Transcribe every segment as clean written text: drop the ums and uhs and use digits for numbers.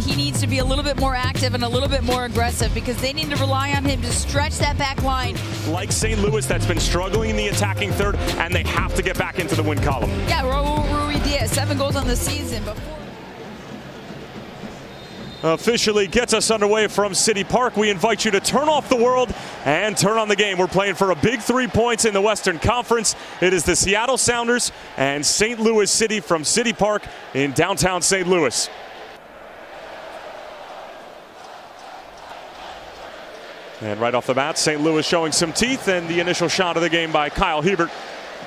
he needs to be a little bit more active and a little bit more aggressive because they need to rely on him to stretch that back line. Like St. Louis, that's been struggling in the attacking third, and they have to get back into the win column. Yeah, Rui Diaz, 7 goals on the season. Officially gets us underway from City Park. We invite you to turn off the world and turn on the game. We're playing for a big 3 points in the Western Conference. It is the Seattle Sounders and St. Louis City from City Park in downtown St. Louis. And right off the bat, St. Louis showing some teeth, and the initial shot of the game by Kyle Hebert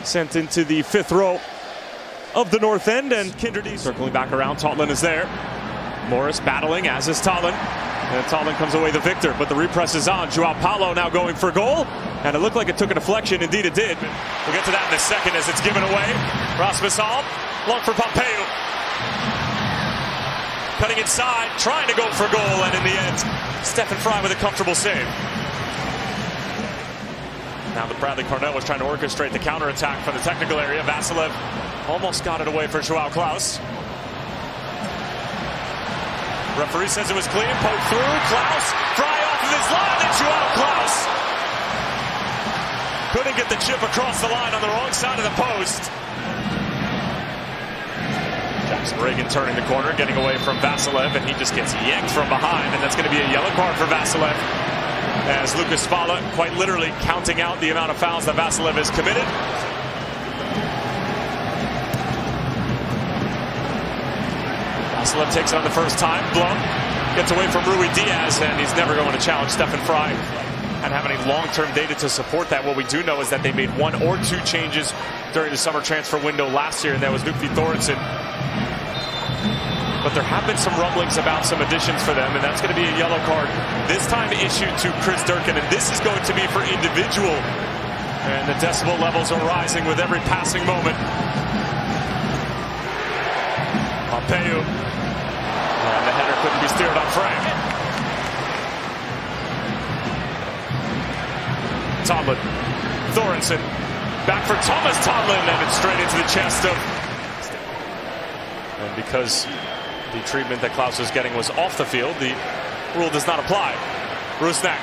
sent into the 5th row of the north end, and Kindred circling back around. Tautlin is there. Morris battling, as is Tautlin. And Tautlin comes away the victor, but the repress is on. Joao Paulo now going for goal, and it looked like it took a deflection. Indeed it did. We'll get to that in a second as it's given away. Rasmus Holm, long for Pompeu. Cutting inside, trying to go for goal, and in the end, Stephen Fry with a comfortable save. Now the Bradley Cornell was trying to orchestrate the counterattack from the technical area. Vasilev almost got it away for Joao Klaus. Referee says it was clean, poked through, Klaus, Fry off of his line, and Joao Klaus couldn't get the chip across the line on the wrong side of the post. Jackson Reagan turning the corner, getting away from Vasilev, and he just gets yanked from behind, and that's going to be a yellow card for Vasilev, as Lucas Spalla quite literally counting out the amount of fouls that Vasilev has committed. Vasilev takes it on the first time. Blum gets away from Rui Diaz, and he's never going to challenge Stephen Fry. And have any long-term data to support that. What we do know is that they made 1 or 2 changes during the summer transfer window last year, and that was Nukvi Thornton. But there have been some rumblings about some additions for them, and that's going to be a yellow card. This time issued to Chris Durkin, and this is going to be for individual. And the decibel levels are rising with every passing moment. Pompeu. And the header couldn't be steered on Frank. Tomlin. Thorensen. Back for Thomas Tomlin, and it's straight into the chest of... And because the treatment that Klaus was getting was off the field, the rule does not apply. Rusnak.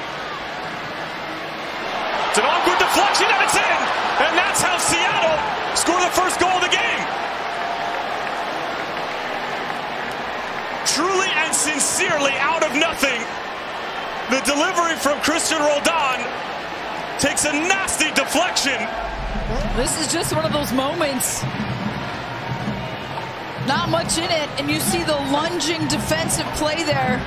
It's an awkward deflection, and it's in! And that's how Seattle scored the first goal of the game. Truly and sincerely out of nothing, the delivery from Christian Roldan takes a nasty deflection. This is just one of those moments. Not much in it, and you see the lunging defensive play there.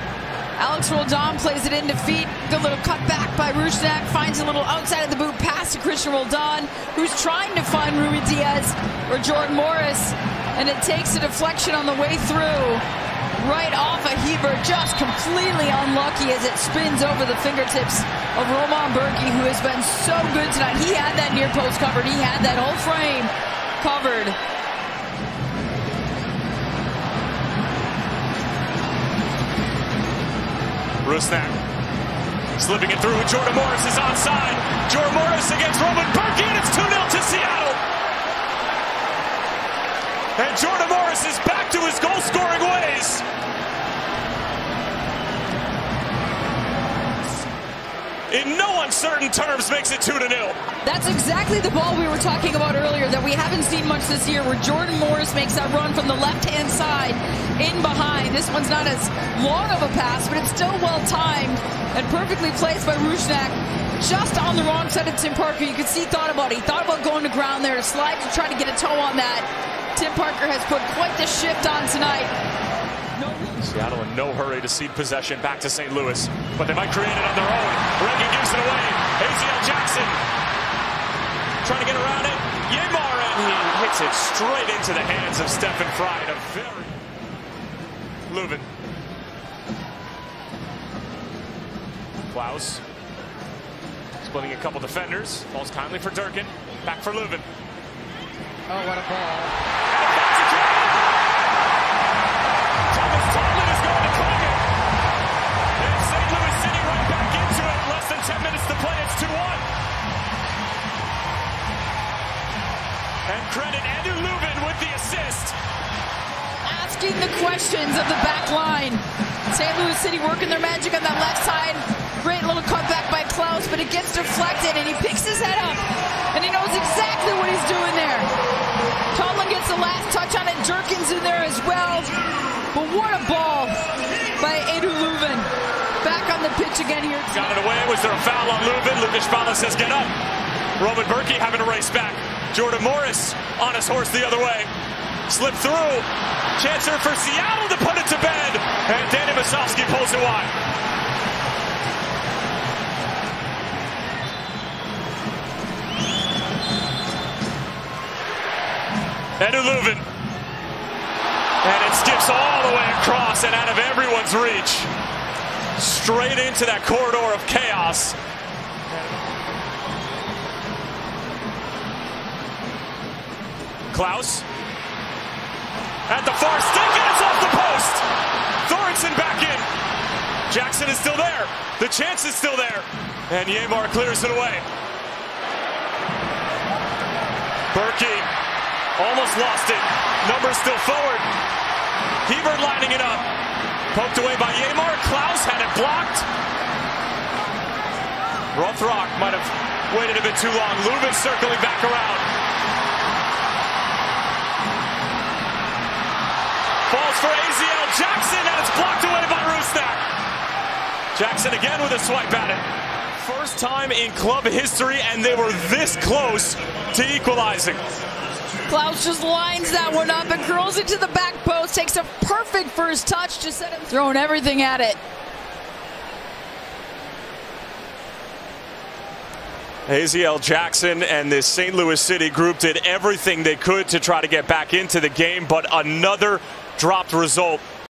Alex Roldan plays it into feet. Good little cut back by Rusnak. Finds a little outside of the boot pass to Christian Roldan, who's trying to find Rui Diaz or Jordan Morris, and it takes a deflection on the way through. Right off of Hebert, just completely unlucky as it spins over the fingertips of Roman Berkey, who has been so good tonight. He had that near post covered. He had that whole frame covered. Rusnak slipping it through. Jordan Morris is onside. Jordan Morris against Roman Berkey, and it's 2-0 to Seattle. And Jordan Morris is back to his goal-scoring ways. In no uncertain terms, makes it 2-0. That's exactly the ball we were talking about earlier that we haven't seen much this year, where Jordan Morris makes that run from the left-hand side in behind. This one's not as long of a pass, but it's still well-timed and perfectly placed by Rusnak. Just on the wrong side of Tim Parker. You could see he thought about it. He thought about going to ground there to slide to try to get a toe on that. Tim Parker has put quite the shift on tonight. Seattle in no hurry to cede possession back to St. Louis, but they might create it on their own. Reagan gives it away. ACL Jackson trying to get around it. Yamar, and he hits it straight into the hands of Stephen Fry. A very Leuven. Klaus splitting a couple defenders. Falls kindly for Durkin. Back for Leuven. Oh, what a ball. Thomas Tomlin is going to claim it. And St. Louis City right back into it. Less than 10 minutes to play. It's 2-1. And credit Andrew Leuven with the assist. Asking the questions of the back line. St. Louis City working their magic on that left side. Great little cutback by Klaus, but it gets deflected, and he picks his head up, and he knows exactly what he's doing there. Tomlin gets the last touch on it. Jerkins in there as well. But what a ball by Edu Leuven. Back on the pitch again here. Got it away. Was there a foul on Leuven? Lucas Spala says get up. Roman Berkey having to race back. Jordan Morris on his horse the other way. Slip through. Chance here for Seattle to put it to bed. And Danny Masovsky pulls it wide. Edu Leuven. And it skips all the way across and out of everyone's reach. Straight into that corridor of chaos. Klaus. At the far stick, and it's off the post. Thornton back in. Jackson is still there. The chance is still there. And Yamar clears it away. Berkey almost lost it. Numbers still forward. Hebert lining it up. Poked away by Yamar. Klaus had it blocked. Rothrock might have waited a bit too long. Leuven circling back around. Falls for AZL Jackson, and it's blocked away by Rusnak. Jackson again with a swipe at it. First time in club history, and they were this close to equalizing. Klaus just lines that one up and curls it to the back post. Takes a perfect first touch to set him throwing everything at it. AZL Jackson and this St. Louis City group did everything they could to try to get back into the game, but another dropped result